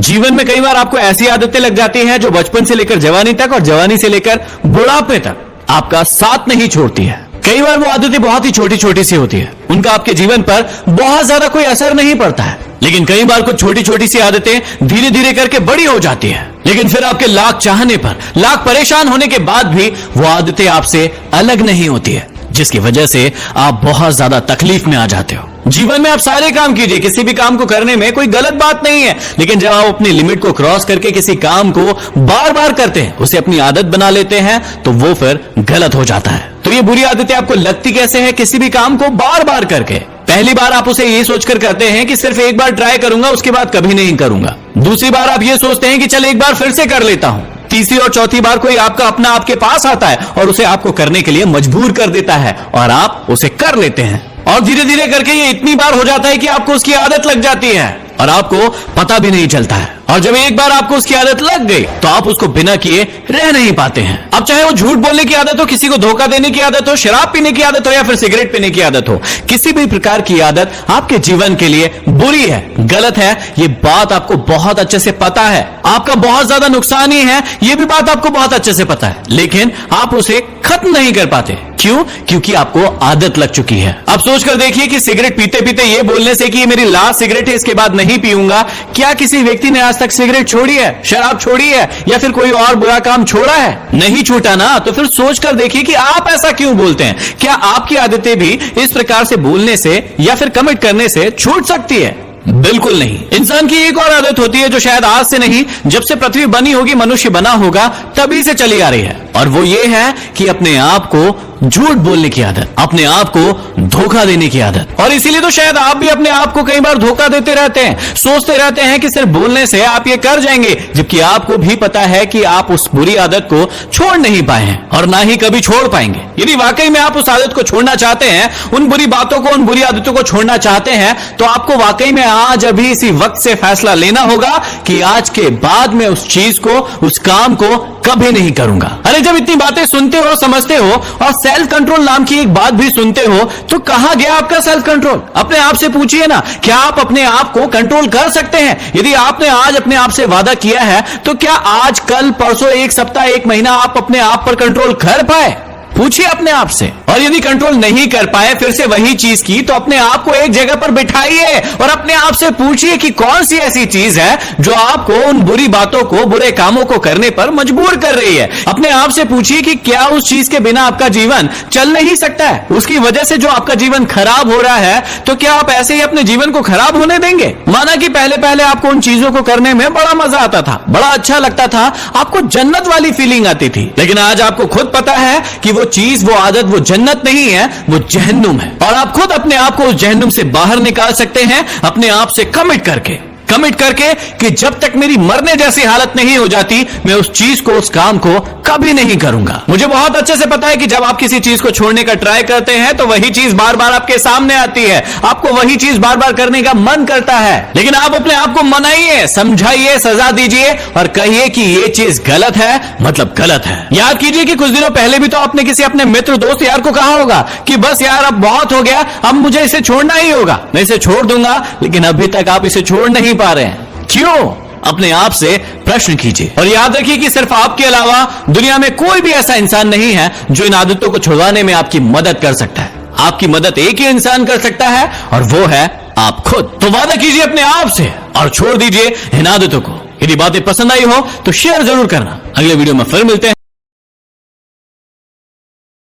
जीवन में कई बार आपको ऐसी आदतें लग जाती हैं जो बचपन से लेकर जवानी तक और जवानी से लेकर बुढ़ापे तक आपका साथ नहीं छोड़ती है। कई बार वो आदतें बहुत ही छोटी छोटी सी होती है, उनका आपके जीवन पर बहुत ज्यादा कोई असर नहीं पड़ता है। लेकिन कई बार कुछ छोटी छोटी सी आदतें धीरे धीरे करके बड़ी हो जाती है, लेकिन फिर आपके लाख चाहने पर, लाख परेशान होने के बाद भी वो आदतें आपसे अलग नहीं होती है, जिसकी वजह से आप बहुत ज्यादा तकलीफ में आ जाते हो। जीवन में आप सारे काम कीजिए, किसी भी काम को करने में कोई गलत बात नहीं है, लेकिन जब आप अपनी लिमिट को क्रॉस करके किसी काम को बार बार करते हैं, उसे अपनी आदत बना लेते हैं, तो वो फिर गलत हो जाता है। तो ये बुरी आदतें आपको लगती कैसे है? किसी भी काम को बार बार करके। पहली बार आप उसे ये सोचकर करते हैं कि सिर्फ एक बार ट्राई करूंगा, उसके बाद कभी नहीं करूंगा। दूसरी बार आप ये सोचते हैं कि चल एक बार फिर से कर लेता हूं। तीसरी और चौथी बार कोई आपका अपना आपके पास आता है और उसे आपको करने के लिए मजबूर कर देता है और आप उसे कर लेते हैं। और धीरे धीरे करके ये इतनी बार हो जाता है कि आपको उसकी आदत लग जाती है और आपको पता भी नहीं चलता है। और जब एक बार आपको उसकी आदत लग गई तो आप उसको बिना किए रह नहीं पाते हैं। अब चाहे वो झूठ बोलने की आदत हो, किसी को धोखा देने की आदत हो, शराब पीने की आदत हो या फिर सिगरेट पीने की आदत हो, किसी भी प्रकार की आदत आपके जीवन के लिए बुरी है, गलत है, ये बात आपको बहुत अच्छे से पता है। आपका बहुत ज्यादा नुकसान ही है, ये भी बात आपको बहुत अच्छे से पता है, लेकिन आप उसे खत्म नहीं कर पाते। क्यों? क्योंकि आपको आदत लग चुकी है। अब सोचकर देखिए कि सिगरेट पीते पीते ये बोलने से कि ये मेरी लास्ट सिगरेट है, इसके बाद नहीं पीऊंगा, क्या किसी व्यक्ति ने आज तक सिगरेट छोड़ी है, शराब छोड़ी है या फिर कोई और बुरा काम छोड़ा है? नहीं छूटा ना। तो फिर सोचकर देखिए कि आप ऐसा क्यों बोलते हैं। क्या आपकी आदतें भी इस प्रकार से बोलने से या फिर कमिट करने से छूट सकती है? बिल्कुल नहीं। इंसान की एक और आदत होती है जो शायद आज से नहीं, जब से पृथ्वी बनी होगी, मनुष्य बना होगा, तभी से चली आ रही है, और वो ये है कि अपने आप को झूठ बोलने की आदत, अपने आप को धोखा देने की आदत। और इसीलिए तो शायद आप भी अपने आप को कई बार धोखा देते रहते हैं, सोचते रहते हैं कि सिर्फ बोलने से आप ये कर जाएंगे, जबकि आपको भी पता है कि आप उस बुरी आदत को छोड़ नहीं पाए हैं और ना ही कभी छोड़ पाएंगे। यदि वाकई में आप उस आदत को छोड़ना चाहते हैं, उन बुरी बातों को, उन बुरी आदतों को छोड़ना चाहते हैं, तो आपको वाकई में आज अभी इसी वक्त से फैसला लेना होगा कि आज के बाद में उस चीज को, उस काम को कभी नहीं करूंगा। अरे जब इतनी बातें सुनते हो, समझते हो और सेल्फ कंट्रोल नाम की एक बात भी सुनते हो, तो कहां गया आपका सेल्फ कंट्रोल? अपने आप से पूछिए ना, क्या आप अपने आप को कंट्रोल कर सकते हैं? यदि आपने आज अपने आप से वादा किया है, तो क्या आज, कल, परसों, एक सप्ताह, एक महीना आप अपने आप पर कंट्रोल कर पाए? पूछिए अपने आप से। और यदि कंट्रोल नहीं कर पाए फिर से वही चीज की, तो अपने आप को एक जगह पर बिठाइए और अपने आप से पूछिए कि कौन सी ऐसी चीज है जो आपको उन बुरी बातों को, बुरे कामों को करने पर मजबूर कर रही है। अपने आप से पूछिए कि क्या उस चीज के बिना आपका जीवन चल नहीं सकता है? उसकी वजह से जो आपका जीवन खराब हो रहा है, तो क्या आप ऐसे ही अपने जीवन को खराब होने देंगे? माना कि पहले पहले आपको उन चीजों को करने में बड़ा मजा आता था, बड़ा अच्छा लगता था, आपको जन्नत वाली फीलिंग आती थी, लेकिन आज आपको खुद पता है कि वो चीज, वो आदत, वो जन्नत नहीं है, वो जहन्नुम है। और आप खुद अपने आप को उस जहन्नुम से बाहर निकाल सकते हैं अपने आप से कमिट करके कि जब तक मेरी मरने जैसी हालत नहीं हो जाती, मैं उस चीज को, उस काम को कभी नहीं करूंगा। मुझे बहुत अच्छे से पता है कि जब आप किसी चीज को छोड़ने का ट्राई करते हैं तो वही चीज बार बार आपके सामने आती है, आपको वही चीज बार बार करने का मन करता है, लेकिन आप अपने आप को मनाइए, समझाइए, सजा दीजिए और कहिए कि ये चीज गलत है, मतलब गलत है। याद कीजिए कि कुछ दिनों पहले भी तो आपने किसी अपने मित्र, दोस्त, यार को कहा होगा कि बस यार अब बहुत हो गया, अब मुझे इसे छोड़ना ही होगा, मैं इसे छोड़ दूंगा, लेकिन अभी तक आप इसे छोड़ नहीं पा रहे हैं। क्यों? अपने आप से प्रश्न कीजिए और याद रखिए कि सिर्फ आपके अलावा दुनिया में कोई भी ऐसा इंसान नहीं है जो इन आदतों को छुड़वाने में आपकी मदद कर सकता है। आपकी मदद एक ही इंसान कर सकता है और वो है आप खुद। तो वादा कीजिए अपने आप से और छोड़ दीजिए इन आदतों को। यदि बातें पसंद आई हो तो शेयर जरूर करना। अगले वीडियो में फिर मिलते हैं।